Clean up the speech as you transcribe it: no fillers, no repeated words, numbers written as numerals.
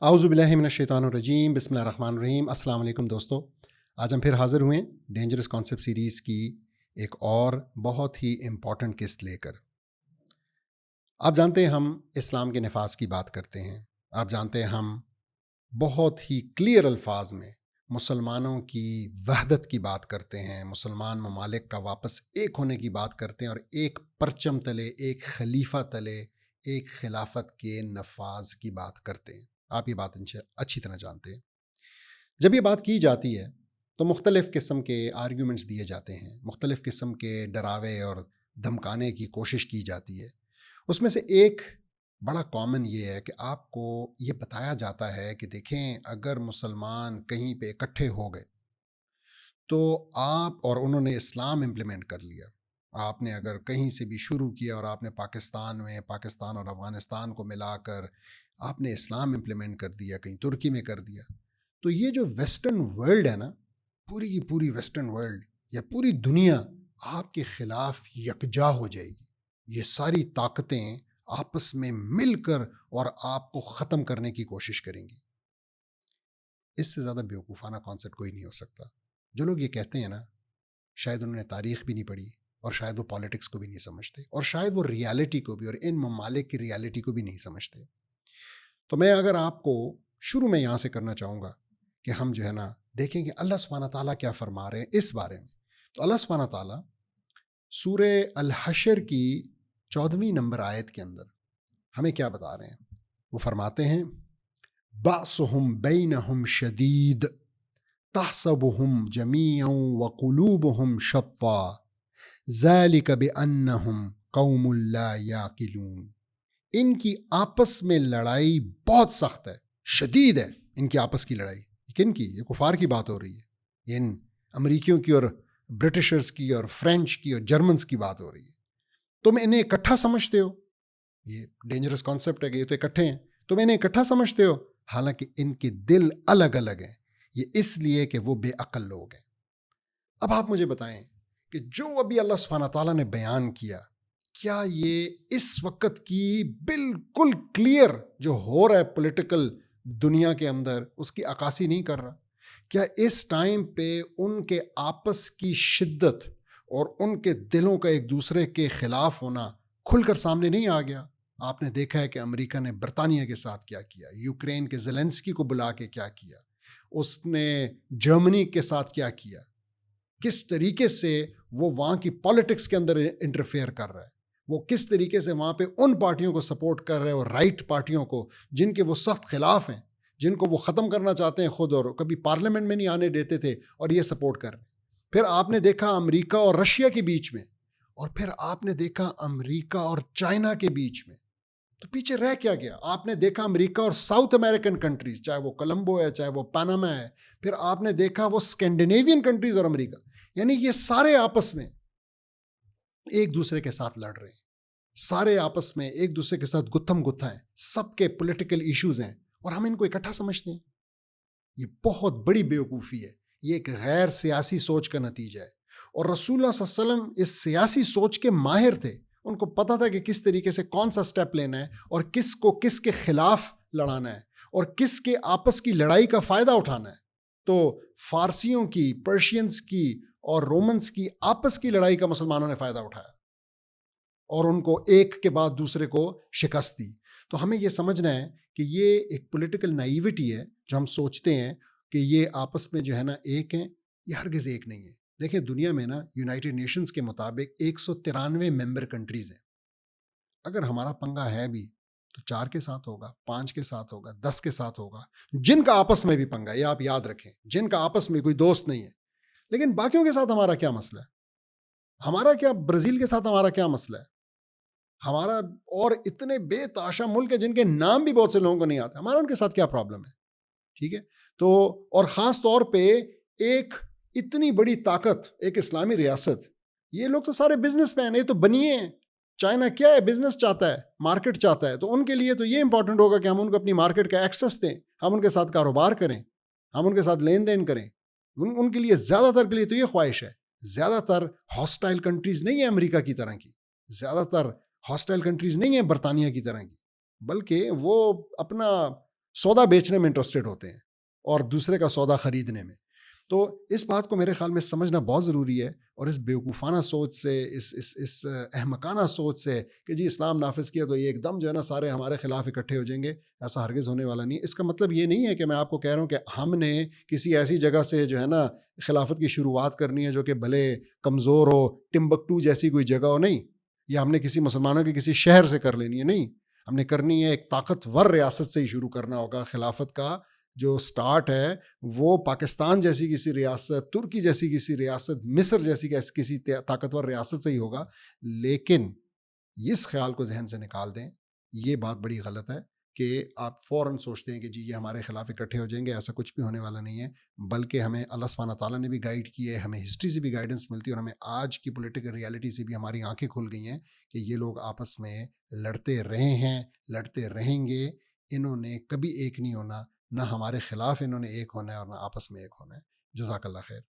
اعوذ باللہ من الشیطان الرجیم، بسم اللہ الرحمن الرحیم۔ السلام علیکم دوستو، آج ہم پھر حاضر ہوئے ڈینجرس کانسیپٹ سیریز کی ایک اور بہت ہی امپورٹنٹ قسط لے کر۔ آپ جانتے ہیں ہم اسلام کے نفاذ کی بات کرتے ہیں، آپ جانتے ہیں ہم بہت ہی کلیئر الفاظ میں مسلمانوں کی وحدت کی بات کرتے ہیں، مسلمان ممالک کا واپس ایک ہونے کی بات کرتے ہیں، اور ایک پرچم تلے، ایک خلیفہ تلے، ایک خلافت کے نفاذ کی بات کرتے ہیں۔ آپ یہ بات اچھی طرح جانتے ہیں۔ جب یہ بات کی جاتی ہے تو مختلف قسم کے آرگیومنٹس دیے جاتے ہیں، مختلف قسم کے ڈراوے اور دھمکانے کی کوشش کی جاتی ہے۔ اس میں سے ایک بڑا کامن یہ ہے کہ آپ کو یہ بتایا جاتا ہے کہ دیکھیں، اگر مسلمان کہیں پہ اکٹھے ہو گئے تو آپ اور انہوں نے اسلام امپلیمنٹ کر لیا، آپ نے اگر کہیں سے بھی شروع کیا اور آپ نے پاکستان اور افغانستان کو ملا کر آپ نے اسلام امپلیمنٹ کر دیا، کہیں ترکی میں کر دیا، تو یہ جو ویسٹرن ورلڈ ہے نا، پوری کی پوری ویسٹرن ورلڈ یا پوری دنیا آپ کے خلاف یکجا ہو جائے گی۔ یہ ساری طاقتیں آپس میں مل کر اور آپ کو ختم کرنے کی کوشش کریں گی۔ اس سے زیادہ بیوقوفانہ کانسیپٹ کوئی نہیں ہو سکتا۔ جو لوگ یہ کہتے ہیں نا، شاید انہوں نے تاریخ بھی نہیں پڑھی، اور شاید وہ پالیٹکس کو بھی نہیں سمجھتے، اور شاید وہ ریالٹی کو بھی اور ان ممالک کی ریالٹی کو بھی نہیں سمجھتے۔ تو میں اگر آپ کو شروع میں یہاں سے کرنا چاہوں گا کہ ہم جو ہے نا دیکھیں کہ اللہ سبحانہ تعالیٰ کیا فرما رہے ہیں اس بارے میں۔ تو اللہ سبحانہ تعالیٰ سورہ الحشر کی 14ویں نمبر آیت کے اندر ہمیں کیا بتا رہے ہیں؟ وہ فرماتے ہیں بَأْسُهُمْ بَيْنَهُمْ شَدِيدٌ تَحْسَبُهُمْ جَمِيعًا وَقُلُوبُهُمْ شَتَّىٰ ذَلِكَ بِأَنَّهُمْ قَوْمٌ لَا يَعْقِلُونَ۔ ان کی آپس میں لڑائی بہت سخت ہے، شدید ہے ان کی آپس کی لڑائی۔ کن کی؟ یہ کفار کی بات ہو رہی ہے، ان امریکیوں کی اور برٹشرز کی اور فرینچ کی اور جرمنز کی بات ہو رہی ہے۔ تم انہیں اکٹھا سمجھتے ہو، یہ ڈینجرس کانسیپٹ ہے کہ یہ تو اکٹھے ہیں، تم انہیں اکٹھا سمجھتے ہو، حالانکہ ان کے دل الگ الگ ہیں۔ یہ اس لیے کہ وہ بے عقل لوگ ہیں۔ اب آپ مجھے بتائیں کہ جو ابھی اللہ سبحانہ تعالیٰ نے بیان کیا، کیا یہ اس وقت کی بالکل کلیئر جو ہو رہا ہے پولیٹیکل دنیا کے اندر، اس کی عکاسی نہیں کر رہا؟ کیا اس ٹائم پہ ان کے آپس کی شدت اور ان کے دلوں کا ایک دوسرے کے خلاف ہونا کھل کر سامنے نہیں آ گیا؟ آپ نے دیکھا ہے کہ امریکہ نے برطانیہ کے ساتھ کیا کیا، یوکرین کے زیلنسکی کو بلا کے کیا کیا، اس نے جرمنی کے ساتھ کیا کیا، کس طریقے سے وہ وہاں کی پالیٹکس کے اندر انٹرفیئر کر رہا ہے، وہ کس طریقے سے وہاں پہ ان پارٹیوں کو سپورٹ کر رہے ہیں، اور رائٹ پارٹیوں کو جن کے وہ سخت خلاف ہیں، جن کو وہ ختم کرنا چاہتے ہیں خود، اور کبھی پارلیمنٹ میں نہیں آنے دیتے تھے، اور یہ سپورٹ کر رہے ہیں۔ پھر آپ نے دیکھا امریکہ اور رشیا کے بیچ میں، اور پھر آپ نے دیکھا امریکہ اور چائنا کے بیچ میں۔ تو پیچھے رہ کیا گیا؟ آپ نے دیکھا امریکہ اور ساؤتھ امریکن کنٹریز، چاہے وہ کولمبو ہے، چاہے وہ پاناما ہے، پھر آپ نے دیکھا وہ اسکینڈینیوین کنٹریز اور امریکہ، یعنی یہ سارے آپس میں ایک دوسرے کے ساتھ لڑ رہے ہیں، سارے آپس میں ایک دوسرے کے ساتھ گتھم گتھا ہیں، سب کے پولیٹیکل ایشوز ہیں، اور ہم ان کو اکٹھا سمجھتے ہیں۔ یہ بہت بڑی بیوقوفی ہے، یہ ایک غیر سیاسی سوچ کا نتیجہ ہے، اور رسول اللہ صلی اللہ علیہ وسلم اس سیاسی سوچ کے ماہر تھے۔ ان کو پتا تھا کہ کس طریقے سے کون سا سٹیپ لینا ہے، اور کس کو کس کے خلاف لڑانا ہے، اور کس کے آپس کی لڑائی کا فائدہ اٹھانا ہے۔ تو فارسیوں کی، پرشینز کی اور رومنز کی آپس کی لڑائی کا مسلمانوں نے فائدہ اٹھایا، اور ان کو ایک کے بعد دوسرے کو شکست دی۔ تو ہمیں یہ سمجھنا ہے کہ یہ ایک پولیٹیکل نائیوٹی ہے جو ہم سوچتے ہیں کہ یہ آپس میں جو ہے نا ایک ہیں، یہ ہرگز ایک نہیں ہے۔ دیکھیں دنیا میں نا یونائٹڈ نیشنز کے مطابق 193 ممبر کنٹریز ہیں۔ اگر ہمارا پنگا ہے بھی تو 4 کے ساتھ ہوگا، 5 کے ساتھ ہوگا، 10 کے ساتھ ہوگا، جن کا آپس میں بھی پنگا، یہ آپ یاد رکھیں، جن کا آپس میں کوئی دوست نہیں ہے۔ لیکن باقیوں کے ساتھ ہمارا کیا مسئلہ ہے؟ ہمارا کیا برازیل کے ساتھ ہمارا کیا مسئلہ ہے؟ ہمارا اور اتنے بے تحاشا ملک ہیں جن کے نام بھی بہت سے لوگوں کو نہیں آتے، ہمارا ان کے ساتھ کیا پرابلم ہے؟ ٹھیک ہے، تو اور خاص طور پہ ایک اتنی بڑی طاقت، ایک اسلامی ریاست، یہ لوگ تو سارے بزنس مین، یہ تو بنیے ہیں۔ چائنا کیا ہے؟ بزنس چاہتا ہے، مارکیٹ چاہتا ہے، تو ان کے لیے تو یہ امپورٹنٹ ہوگا کہ ہم ان کو اپنی مارکیٹ کا ایکسس دیں، ہم ان کے ساتھ کاروبار کریں، ہم ان کے ساتھ لین دین کریں۔ ان کے لیے زیادہ تر کے لیے تو یہ خواہش ہے۔ زیادہ تر ہاسٹائل کنٹریز نہیں ہیں امریکہ کی طرح کی، زیادہ تر ہاسٹائل کنٹریز نہیں ہیں برطانیہ کی طرح کی، بلکہ وہ اپنا سودا بیچنے میں انٹرسٹڈ ہوتے ہیں اور دوسرے کا سودا خریدنے میں. تو اس بات کو میرے خیال میں سمجھنا بہت ضروری ہے, اور اس بیوقوفانہ سوچ سے, اس احمقانہ سوچ سے کہ جی اسلام نافذ کیا تو یہ ایک دم جو ہے نا سارے ہمارے خلاف اکٹھے ہو جائیں گے, ایسا ہرگز ہونے والا نہیں ہے. اس کا مطلب یہ نہیں ہے کہ میں آپ کو کہہ رہا ہوں کہ ہم نے کسی ایسی جگہ سے جو ہے نا خلافت کی شروعات کرنی ہے جو کہ بھلے کمزور ہو, ٹمبکٹو جیسی کوئی جگہ ہو, نہیں, یا ہم نے کسی مسلمانوں کے کسی شہر سے کر لینی ہے, نہیں, ہم نے کرنی ہے ایک طاقتور ریاست سے ہی شروع کرنا ہوگا. خلافت کا جو سٹارٹ ہے وہ پاکستان جیسی کسی ریاست, ترکی جیسی کسی ریاست, مصر جیسی کسی طاقتور ریاست سے ہی ہوگا. لیکن اس خیال کو ذہن سے نکال دیں, یہ بات بڑی غلط ہے کہ آپ فوراً سوچتے ہیں کہ جی یہ ہمارے خلاف اکٹھے ہو جائیں گے. ایسا کچھ بھی ہونے والا نہیں ہے, بلکہ ہمیں اللہ سبحانہ تعالیٰ نے بھی گائیڈ کی ہے, ہمیں ہسٹری سے بھی گائیڈنس ملتی ہے, اور ہمیں آج کی پولیٹیکل ریالٹی سے بھی ہماری آنکھیں کھل گئی ہیں کہ یہ لوگ آپس میں لڑتے رہے ہیں, لڑتے رہیں گے. انہوں نے کبھی ایک نہیں ہونا, نہ ہمارے خلاف انہوں نے ایک ہونا ہے اور نہ آپس میں ایک ہونا ہے. جزاک اللہ خیر.